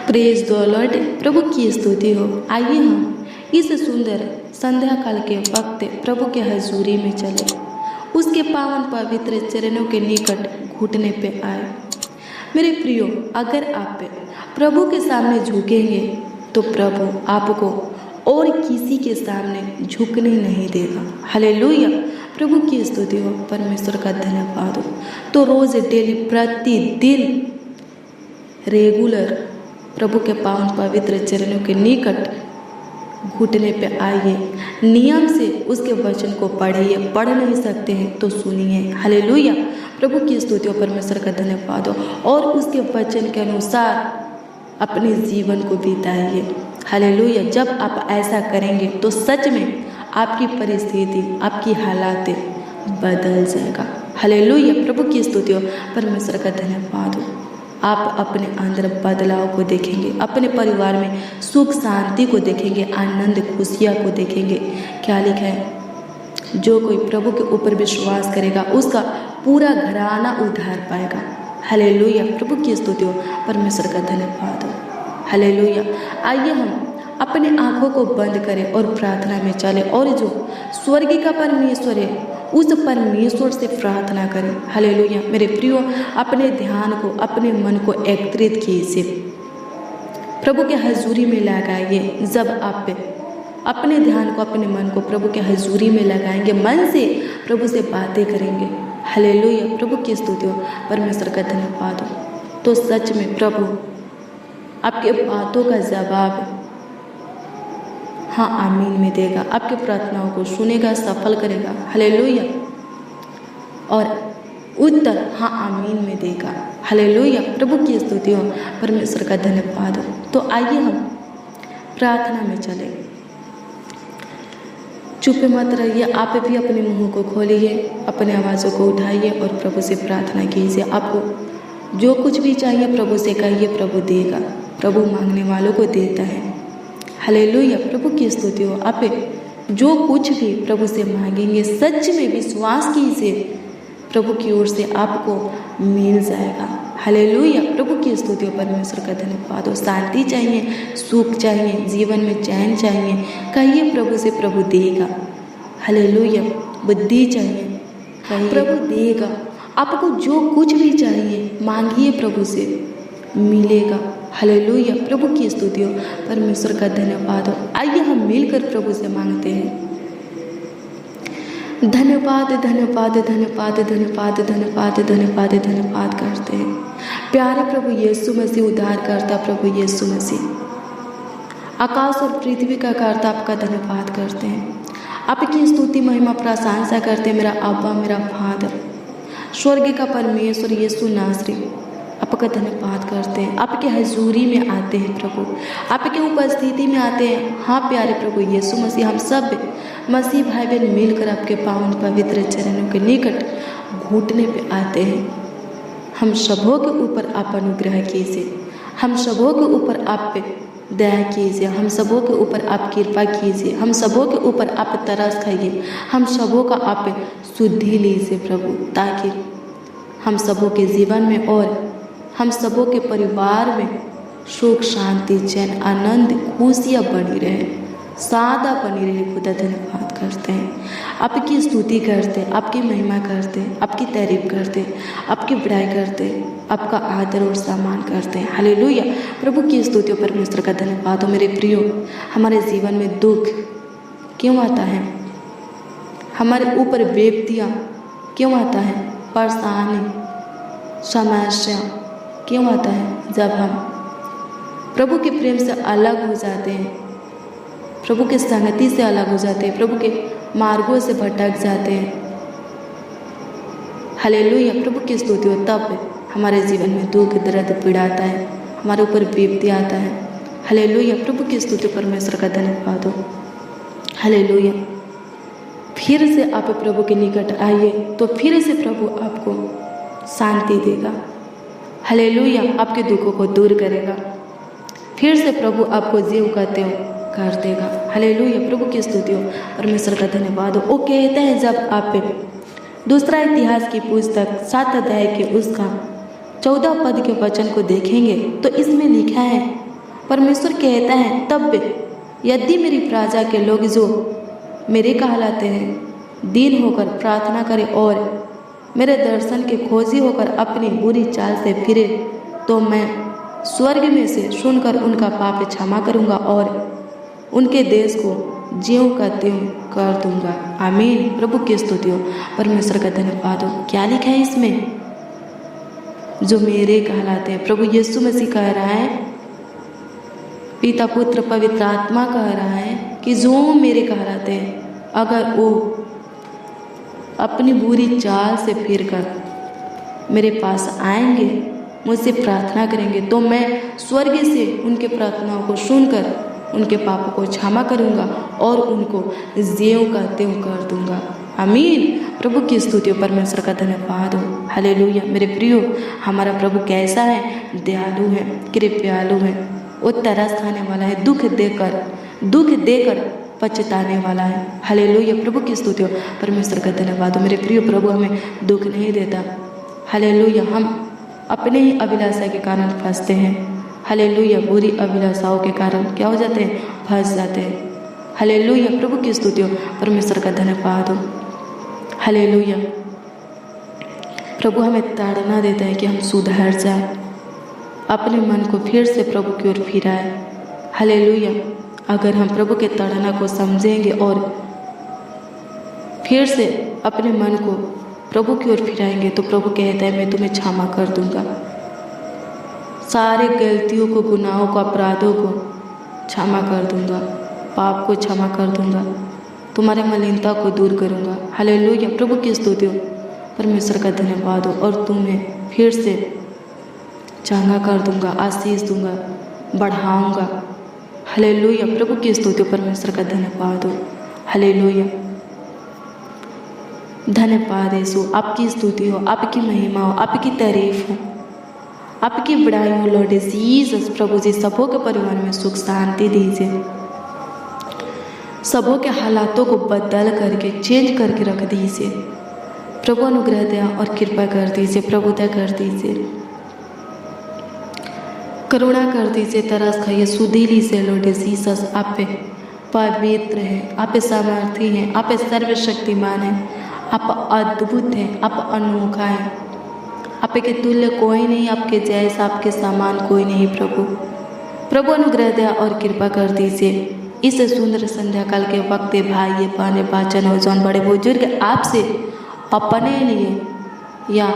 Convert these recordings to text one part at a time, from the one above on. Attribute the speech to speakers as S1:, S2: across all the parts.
S1: Praise the Lord, प्रभु की स्तुति हो। आइए हम इस सुंदर संध्या काल के वक्त प्रभु के हजूरी में चले, उसके पावन पवित्र चरणों के निकट घुटने पे आए। मेरे प्रियो, अगर आप प्रभु के सामने झुकेंगे तो प्रभु आपको और किसी के सामने झुकने नहीं देगा। हालेलुया, प्रभु की स्तुति हो, परमेश्वर का धन्यवाद हो। तो रोज डेली प्रतिदिन रेगुलर प्रभु के पावन पवित्र चरणों के निकट घुटने पे आइए, नियम से उसके वचन को पढ़िए। पढ़ नहीं सकते हैं तो सुनिए। हालेलुया, प्रभु की स्तुति हो, परमेश्वर का धन्यवाद हो, और उसके वचन के अनुसार अपने जीवन को बिताइए। हालेलुया, जब आप ऐसा करेंगे तो सच में आपकी परिस्थिति, आपकी हालात बदल जाएगा। हालेलुया, प्रभु की स्तुति हो, परमेश्वर का धन्यवाद हो। आप अपने अंदर बदलाव को देखेंगे, अपने परिवार में सुख शांति को देखेंगे, आनंद खुशियाँ को देखेंगे। क्या लिखा है? जो कोई प्रभु के ऊपर विश्वास करेगा उसका पूरा घराना उद्धार पाएगा। हालेलुया, प्रभु की स्तुति हो, परमेश्वर का धन्यवाद हो। हालेलुया, आइए हम अपने आँखों को बंद करें और प्रार्थना में चले, और जो स्वर्ग का परमेश्वर है उस परमेश्वर से प्रार्थना करें। हालेलुया, मेरे प्रियो, अपने ध्यान को, अपने मन को एकत्रित कीजिए, प्रभु के हजूरी में लगाइए। जब आप अपने ध्यान को, अपने मन को प्रभु के हजूरी में लगाएंगे, मन से प्रभु से बातें करेंगे। हालेलुया, प्रभु की स्तुति हो, परमेश्वर का धन्यवाद हो। तो सच में प्रभु आपके बातों का जवाब हाँ आमीन में देगा, आपके प्रार्थनाओं को सुनेगा, सफल करेगा। हालेलुया, और उत्तर हाँ आमीन में देगा। हालेलुया, प्रभु की स्तुति हो, परमेश्वर का धन्यवाद हो। तो आइए हम प्रार्थना में चले। चुप मत रहिए, आप भी अपने मुंह को खोलिए, अपने आवाज़ों को उठाइए और प्रभु से प्रार्थना कीजिए। आपको जो कुछ भी चाहिए प्रभु से कहिए, प्रभु देगा। प्रभु मांगने वालों को देता है। हालेलुया, प्रभु की स्तुति हो। आप जो कुछ भी प्रभु से मांगेंगे सच में विश्वास कीजिए, प्रभु की ओर से आपको मिल जाएगा। हालेलुया, प्रभु की स्तुति हो, परमेश्वर का धन्यवाद हो। शांति चाहिए, सुख चाहिए, जीवन में चैन चाहिए, कहिए प्रभु से, प्रभु देगा। हालेलुया, बुद्धि चाहिए, कहिए प्रभु देगा। आपको जो कुछ भी चाहिए मांगिए, प्रभु से मिलेगा। हालेलुया, प्रभु की स्तुति हो, परमेश्वर का धन्यवाद हो। आइए हम मिलकर प्रभु से मांगते हैं। धन्यवाद धन्यवाद धन्यवाद धन्यवाद धन्यवाद धन्यवाद धन्यवाद करते हैं प्यारे प्रभु यीशु मसीह, उद्धारकर्ता प्रभु यीशु मसीह, आकाश और पृथ्वी का कर्ता, आपका धन्यवाद करते हैं। आपकी स्तुति महिमा प्रशंसा करते हैं। मेरा अब्बा, मेरा फादर, स्वर्ग का परमेश्वर यीशु नासरी, आपका धन्यवाद करते हैं। आपके हजूरी में आते हैं प्रभु, आपके उपस्थिति में आते हैं। हाँ प्यारे प्रभु यीशु मसीह, हम सब मसीह भाई बहन मिलकर आपके पावन पवित्र चरणों के निकट घुटने पे आते हैं। हम सबों के ऊपर आप अनुग्रह कीजिए, हम सबों के ऊपर आप पे दया कीजिए, हम सबों के ऊपर आप कृपा कीजिए, हम सबों के ऊपर आप तरस खाइए, हम सबों का आप शुद्धि लीजिए प्रभु, ताकि हम सबों के जीवन में और हम सबों के परिवार में सुख शांति चैन आनंद खुशियाँ बनी रहे, सादा बनी रहे। खुदा धन्यवाद करते हैं, आपकी स्तुति करते, आपकी महिमा करते, आपकी तारीफ करते, आपकी बड़ाई करते, आपका आदर और सम्मान करते हैं। हालेलुया, प्रभु की स्तुति और परमेश्वर का धन्यवाद हो। मेरे प्रियो, हमारे जीवन में दुख क्यों आता है? हमारे ऊपर विपत्तियाँ क्यों आता है? परेशानी, समस्या क्यों आता है? जब हम प्रभु के प्रेम से अलग हो जाते हैं, प्रभु के संगति से अलग हो जाते हैं, प्रभु के मार्गों से भटक जाते हैं। हालेलुया, प्रभु की स्तुति हो। तब हमारे जीवन में दुख दर्द पीड़ा आता है, हमारे ऊपर विपत्ति आता है। हालेलुया, प्रभु की स्तुति, परमेश्वर का धन्यवाद हो। हालेलुया, फिर से आप प्रभु के निकट आइए तो फिर से प्रभु आपको शांति देगा। हालेलुया, आपके दुखों को दूर करेगा। फिर से प्रभु आपको जीव कहते हो कर देगा। हालेलुया, प्रभु की स्तुति हो, परमेश्वर का धन्यवाद हो। वो कहते हैं, जब आप दूसरा इतिहास की पुस्तक 7 अध्याय के उसका 14 पद के वचन को देखेंगे तो इसमें लिखा है, परमेश्वर कहता है, तब यदि मेरी प्रजा के लोग जो मेरे कहलाते हैं दीन होकर प्रार्थना करें और मेरे दर्शन के खोजी होकर अपनी बुरी चाल से फिरे, तो मैं स्वर्ग में से सुनकर उनका पाप क्षमा करूंगा और उनके देश को ज्यों का त्यों कर दूंगा। आमीन। प्रभु की स्तुति हो, परमेश्वर का धन्यवाद हो। क्या लिखा है इसमें? जो मेरे कहलाते हैं। प्रभु यीशु मसीह कह रहा है, पिता पुत्र पवित्र आत्मा कह रहा है कि जो मेरे कहलाते हैं, अगर वो अपनी बुरी चाल से फिरकर मेरे पास आएंगे, मुझसे प्रार्थना करेंगे, तो मैं स्वर्ग से उनके प्रार्थनाओं को सुनकर उनके पापों को क्षमा करूंगा और उनको ज्यों का त्यों कर दूंगा। आमीन। प्रभु की स्तुति हो, परमेश्वर का धन्यवाद हो। हालेलुया। मेरे प्रियो, हमारा प्रभु कैसा है? दयालु है, कृपालु है, वो तरस खाने वाला है, दुख देकर पछताने वाला है। हालेलुया। प्रभु की स्तुति हो, परमेश्वर का धन्यवाद हो। मेरे प्रियो, प्रभु हमें दुख नहीं देता। हालेलुया। हम अपने ही अभिलाषा के कारण फंसते हैं। हालेलुया। बुरी अभिलाषाओं के कारण क्या हो जाते हैं? फंस जाते हैं। हालेलुया। प्रभु की स्तुति हो, परमेश्वर का धन्यवाद हो। हालेलुया। प्रभु हमें ताड़ना देता है कि हम सुधर जाए, अपने मन को फिर से प्रभु की ओर फिराए। हालेलुया। अगर हम प्रभु के ताड़ना को समझेंगे और फिर से अपने मन को प्रभु की ओर फिराएंगे, तो प्रभु कहता है, मैं तुम्हें क्षमा कर दूंगा। सारे गलतियों को, गुनाहों को, अपराधों को क्षमा कर दूंगा, पाप को क्षमा कर दूंगा, तुम्हारे मलिनता को दूर करूंगा। हालेलुया। प्रभु की स्तुति हो, परमेश्वर का धन्यवाद हो, और तुम्हें फिर से चंगा कर दूंगा, आशीष दूंगा, बढ़ाऊंगा। हालेलुया। प्रभु की स्तुति हो, परमेश्वर का धन्यवाद हो। हालेलुया। धन्यवाद यीशु, आपकी स्तुति हो, आपकी महिमा हो, आपकी तारीफ हो, आपकी बड़ाई हो लॉर्ड जीसस। प्रभु जी, सबों के परिवार में सुख शांति दीजिए, सबों के हालातों को बदल करके, चेंज करके रख दीजिए। प्रभु अनुग्रह दया और कृपा कर दीजिए, प्रभुता कर दीजिए, करुणा कर दीजिए, तरस खाइए, सुधीली से लॉर्ड जीसस। आप पे पवित्र हैं, आप पे सामर्थी हैं, आप पे सर्वशक्तिमान हैं, आप अद्भुत हैं, आप अनोखा हैं, आपके तुल्य कोई नहीं, आपके जैसा, आपके समान कोई नहीं। प्रभु अनुग्रह दया और कृपा कर दीजिए। इस सुंदर संध्या काल के वक्त भाई, बहने, बच्चे, नौजवान, बड़े बुजुर्ग आपसे अपने लिए या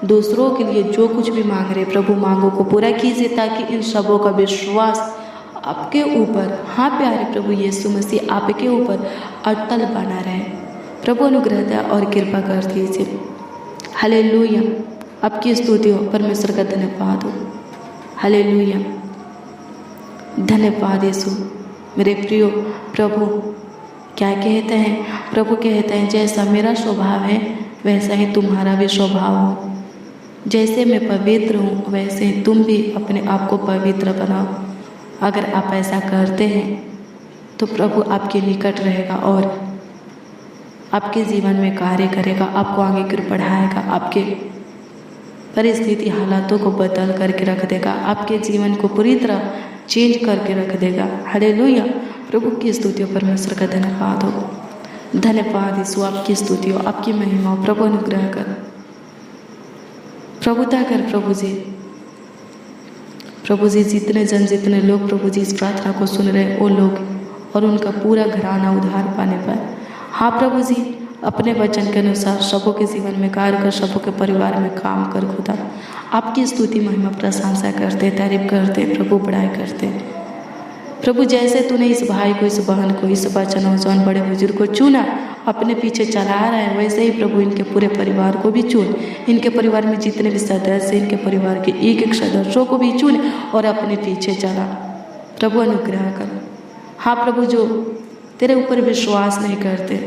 S1: दूसरों के लिए जो कुछ भी मांग रहे, प्रभु मांगों को पूरा कीजिए, ताकि इन सबों का विश्वास आपके ऊपर, हाँ प्यारे प्रभु यीशु मसीह, आपके ऊपर अटल बना रहे। प्रभु अनुग्रह दया और कृपा कर दीजिए। हालेलुया। आपकी स्तुति हो, परमेश्वर का धन्यवाद हो। हालेलुया। धन्यवाद यीशु। मेरे प्रियो, प्रभु क्या कहते हैं? प्रभु कहते हैं, जैसा मेरा स्वभाव है वैसा ही तुम्हारा भी स्वभाव हो। जैसे मैं पवित्र हूँ वैसे तुम भी अपने आप को पवित्र बनाओ। अगर आप ऐसा करते हैं तो प्रभु आपके निकट रहेगा और आपके जीवन में कार्य करेगा, आपको आगे की ओर बढ़ाएगा, आपके परिस्थिति हालातों को बदल करके रख देगा, आपके जीवन को पूरी तरह चेंज करके रख देगा। हालेलुया। प्रभु की स्तुति हो, परमेश्वर का धन्यवाद हो। धन्यवाद यीशु, आपकी स्तुति हो, आपकी महिमा हो। प्रभु अनुग्रह कर, प्रभुता कर प्रभु जी जितने लोग प्रभु जी इस प्रार्थना को सुन रहे हैं, वो लोग और उनका पूरा घराना उद्धार पाने पाए। हाँ प्रभु जी, अपने वचन के अनुसार सबों के जीवन में कार्य कर, सबों के परिवार में काम कर। खुदा आपकी स्तुति महिमा प्रशंसा करते, तारीफ करते, प्रभु बड़ाई करते। प्रभु जैसे तूने इस भाई को, इस बहन को, इस बच्चा, नौजवान, बड़े बुजुर्ग को चुना, अपने पीछे चला रहा है, वैसे ही प्रभु इनके पूरे परिवार को भी चुन। इनके परिवार में जितने भी सदस्य, इनके परिवार के एक एक सदस्यों को भी चुन और अपने पीछे चला। प्रभु अनुग्रह कर। हाँ प्रभु, जो तेरे ऊपर विश्वास नहीं करते,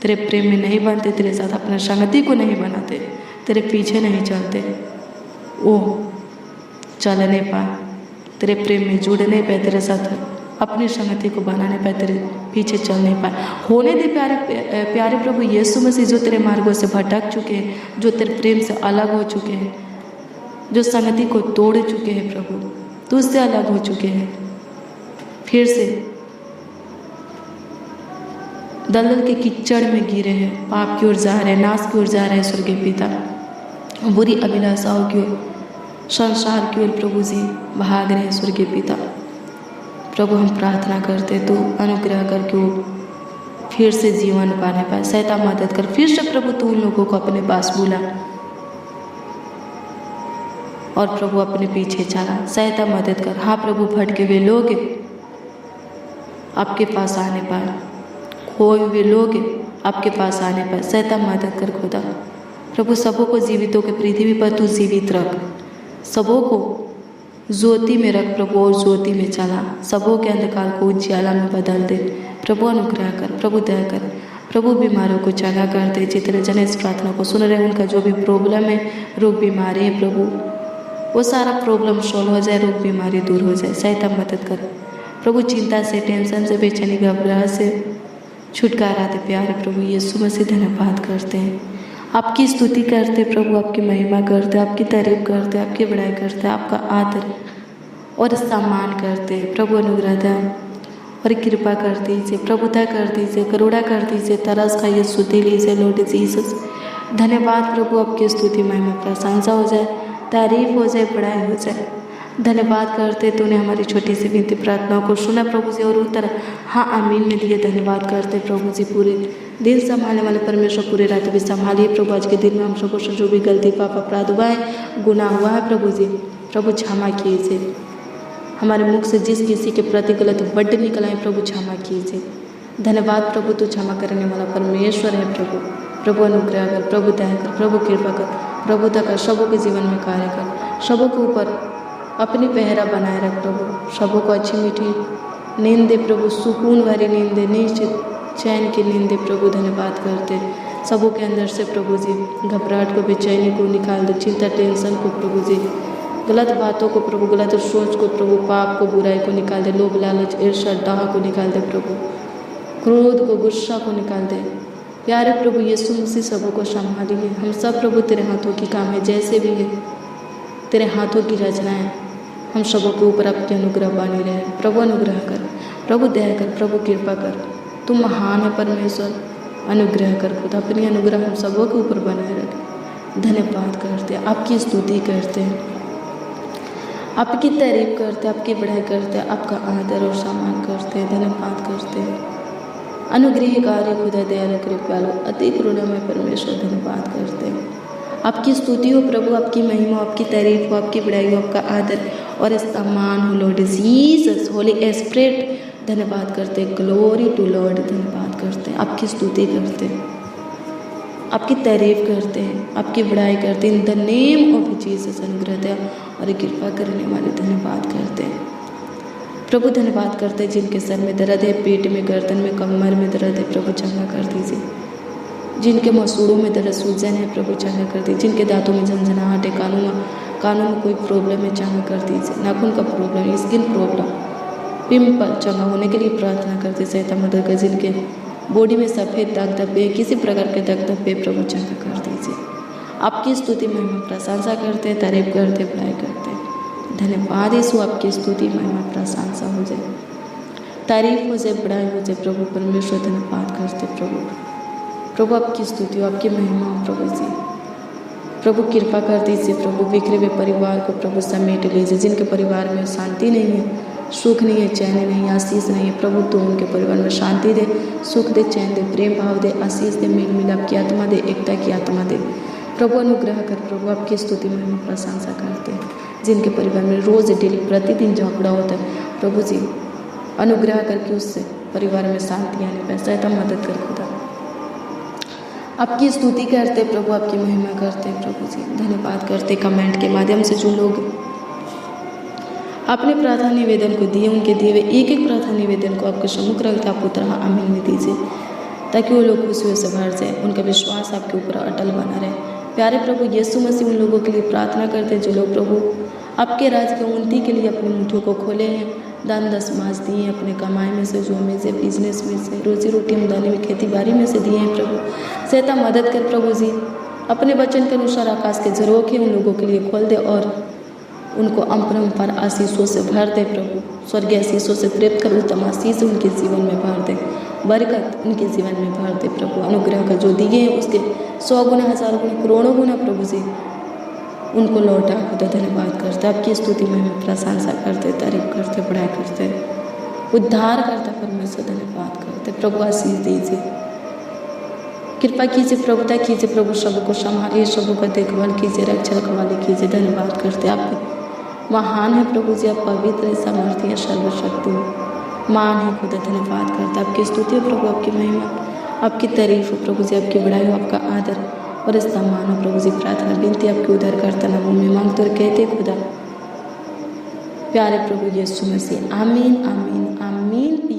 S1: तेरे प्रेम में नहीं बनते, तेरे साथ अपने संगति को नहीं बनाते, तेरे पीछे नहीं चलते, वो चल नहीं पाए, तेरे प्रेम में जुड़ नहीं पाए, तेरे साथ अपनी संगति को बनाने पाए, तेरे पीछे चल नहीं पाए। होने दे प्यारे प्रभु यीशु मसीह, जो तेरे मार्गों से भटक चुके हैं, जो तेरे प्रेम से अलग हो चुके हैं, जो संगति को तोड़ चुके हैं, प्रभु तो उससे अलग हो चुके हैं, फिर से दलदल के कीचड़ में गिरे हैं, पाप की ओर जा रहे हैं, नाश की ओर जा रहे हैं स्वर्गीय पिता, बुरी अभिलाषाओं की ओर, संसार की ओर प्रभु जी भाग रहे हैं स्वर्गीय पिता। प्रभु हम प्रार्थना करते तो अनुग्रह करके वो फिर से जीवन पाने पाए, सहायता मदद कर। फिर से प्रभु तू उन लोगों को अपने पास बुला और प्रभु अपने पीछे चला, सहायता मदद कर। हाँ प्रभु, भटके हुए लोग आपके पास आने पाए, खोए हुए लोग आपके पास आने पाए, सहायता मदद कर खुदा। प्रभु सबों को जीवितों के पृथ्वी पर तू जीवित रख, सबों को ज्योति में रख प्रभु और ज्योति में चला, सबों के अंधकार को उजियाला में बदल दे। प्रभु अनुग्रह कर, प्रभु दया कर, प्रभु बीमारों को चंगा कर दे। जितने जन इस प्रार्थना को सुन रहे हैं उनका जो भी प्रॉब्लम है, रोग बीमारी है प्रभु, वो सारा प्रॉब्लम सॉल्व हो जाए, रोग बीमारी दूर हो जाए, सहायता मदद कर प्रभु। चिंता से, टेंशन से, बेचैनी घबराहट से छुटकारा दे प्यारे प्रभु यीशु मसीह। धन्यवाद करते हैं, आपकी स्तुति करते प्रभु, आपकी महिमा करते, आपकी तारीफ करते, आपकी बड़ाई करते, आपका आदर और सम्मान करते प्रभु। अनुग्रह दया और कृपा कर दीजिए प्रभु, दया कर दीजिए, करुणा कर दीजिए, तरस खाइए, सुधी लीजिए लॉर्ड जीसस। धन्यवाद प्रभु, आपकी स्तुति महिमा प्रशंसा हो जाए, तारीफ हो जाए, बड़ाई हो जाए। धन्यवाद करते तूने हमारी छोटी सी विनती प्रार्थनाओं को सुना प्रभु जी और उत्तर हाँ आमीन में दिए। धन्यवाद करते प्रभु जी, पूरे दिन संभालने वाले परमेश्वर पूरे रात भी संभालिए प्रभु। आज के दिन में हम सबको से जो भी गलती पाप अपराध हुआ है, गुनाह हुआ है प्रभु जी, प्रभु क्षमा कीजिए। हमारे मुख से जिस किसी के प्रति गलत वर्ड निकला है प्रभु क्षमा कीजिए। धन्यवाद प्रभु, तू क्षमा करने वाला परमेश्वर है प्रभु। प्रभु अनुग्रह कर, प्रभु दया कर, प्रभु कृपा कर, प्रभु दया कर, सबों के जीवन में कार्य कर, सबों के ऊपर अपनी पहरा बनाए रख प्रभु। सबों को अच्छी मीठी नींद दे प्रभु, सुकून भरी नींद दे, निश्चित चैन की नींद दे प्रभु। धन्यवाद करते सबों के अंदर से प्रभु जी घबराहट को, बेचैनी को निकाल दे, चिंता टेंशन को प्रभु जी, गलत बातों को प्रभु, गलत सोच को प्रभु, पाप को, बुराई को निकाल दे, लोभ लालच ईर्ष्या डाह को निकाल दे प्रभु, क्रोध को, गुस्सा को निकाल दे प्यारे प्रभु यीशु मसीह। सबों को संभालिए, हम सब प्रभु तेरे हाथों की काम है, जैसे भी है तेरे हाथों की रचना है, हम सबों के ऊपर आपके अनुग्रह बने रहे प्रभु। अनुग्रह कर प्रभु, दया कर प्रभु, कृपा कर, तुम महान है परमेश्वर। अनुग्रह कर खुद, अपनी अनुग्रह हम सबों के ऊपर बनाए रख। धन्यवाद करते, आपकी स्तुति करते हैं, आपकी तारीफ करते, आपकी बढ़ाई करते, आपका आदर और सम्मान करते हैं। धन्यवाद करते हैं अनुग्रहकारी खुदा, दयालु कृपालु अति करुणामय परमेश्वर। धन्यवाद करते हैं, आपकी स्तुति हो प्रभु, आपकी महिमा, आपकी तारीफ हो, आपकी बढ़ाई हो, आपका आदर और सम्मान हो लॉर्ड जीसस, होली स्पिरिट। धन्यवाद करते, ग्लोरी टू लॉर्ड। धन्यवाद करते हैं, आपकी स्तुति करते हैं, आपकी तारीफ करते हैं, आपकी बढ़ाई करते हैं। In the name of Jesus अनुग्रह दया और कृपा करने वाले धन्यवाद करते हैं प्रभु। धन्यवाद करते हैं जिनके सर में दर्द है, पेट में, गर्दन में, कमर में दर्द है प्रभु चंगा कर दीजिए। जिनके मसूड़ों में दर्द सूजन है प्रभु चंगा कर दीजिए। जिनके दांतों में झंझनाहट है, कानों में कोई प्रॉब्लम है चंगा कर दीजिए। नाखून का प्रॉब्लम, स्किन प्रॉब्लम, पिंपल चंगा होने के लिए प्रार्थना करते, सहायता मदद कर। जिनके बॉडी में सफ़ेद दाग धब्बे, किसी प्रकार के दाग धब्बे प्रभु चंगा कर दीजिए। आपकी स्तुति महिमा प्रशंसा करते, तारीफ करते, बढ़ाई करते। धन्यवाद यीशु, आपकी स्तुति महिमा प्रशंसा हो जाए, तारीफ हो जाए, बढ़ाई हो जाए प्रभु परमेश्वर। धन्यवाद करते प्रभु, आपकी स्तुति हो, आपकी महिमा हो प्रभु जी। प्रभु कृपा कर दीजिए प्रभु, बिखरे हुए परिवार को प्रभु समेट लीजिए। जिनके परिवार में शांति नहीं है, सुख नहीं है, चैन नहीं, आशीष नहीं है प्रभु, तो उनके परिवार में शांति दे, सुख दे, चैन दे, प्रेम भाव दे, आशीष दे, मेल मिलाप की आत्मा दे, एकता की आत्मा दे प्रभु। अनुग्रह कर प्रभु, आपकी स्तुति में हम प्रशंसा करते हैं। जिनके परिवार में रोज़ डेली प्रतिदिन झगड़ा होता है प्रभु जी, अनुग्रह करके उससे परिवार में शांति आने पर सहायता मदद कर खुदा। आपकी स्तुति करते प्रभु, आपकी महिमा करते प्रभु जी। धन्यवाद करते कमेंट के माध्यम से जो लोग अपने प्रार्थना निवेदन को दिए, उनके दिए हुए एक एक प्रार्थना निवेदन को आपके सम्मुख रखते आप पुत्र आमीन में दीजिए, ताकि वो लोग खुशियों से भर जाए, उनका विश्वास आपके ऊपर अटल बना रहे। प्यारे प्रभु यीशु मसीह, उन लोगों के लिए प्रार्थना करते हैं जो लोग प्रभु आपके राज्य की उन्नति के लिए अपनी मुट्ठियों को खोले हैं, दान दशमांश दिए, अपने कमाई में से, जो में से, बिजनेस में से, रोजी रोटी आमदनी में, खेती बाड़ी में से दिए हैं प्रभु। सहायता मदद कर प्रभु जी, अपने वचन के अनुसार आकाश के झरोखे उन लोगों के लिए खोल दे और उनको अपरंपार आशीषों से भर दे प्रभु, स्वर्गीय आशीषों से तृप्त कर, उत्तम आशीष उनके जीवन में भर दे, बरकत उनके जीवन में भर दे प्रभु। अनुग्रह का जो दिए हैं उसके 100 गुना, 1000 गुना, करोड़ों गुना प्रभु जी उनको लौटा खुदा धन्यवाद करते, आपकी स्तुति में प्रशंसा करते, तारीफ करते, बढ़ाई करते, उद्धार करता परमेश्वर धन्यवाद करते। प्रभु आशीष दीजिए, कृपा कीजिए, प्रभुता कीजिए प्रभु, सबको संभालिए, सबको देखभाल कीजिए, रक्षा रखवाली कीजिए। धन्यवाद करते, आप महान है प्रभु जी, आप पवित्र, सामर्थ्य, सर्वशक्ति मान है खुदा धन्यवाद करते, आपकी स्तुति हो प्रभु, आपकी महिमा, आपकी तारीफ हो प्रभु जी, आपकी बड़ाई हो, आपका आदर और सम्मान हो प्रभु जी। प्रार्थना विनती आपकी उधर करता नामों में मांगते और कहते खुदा प्यारे प्रभु यीशु मसीह, आमीन आमीन आमीन।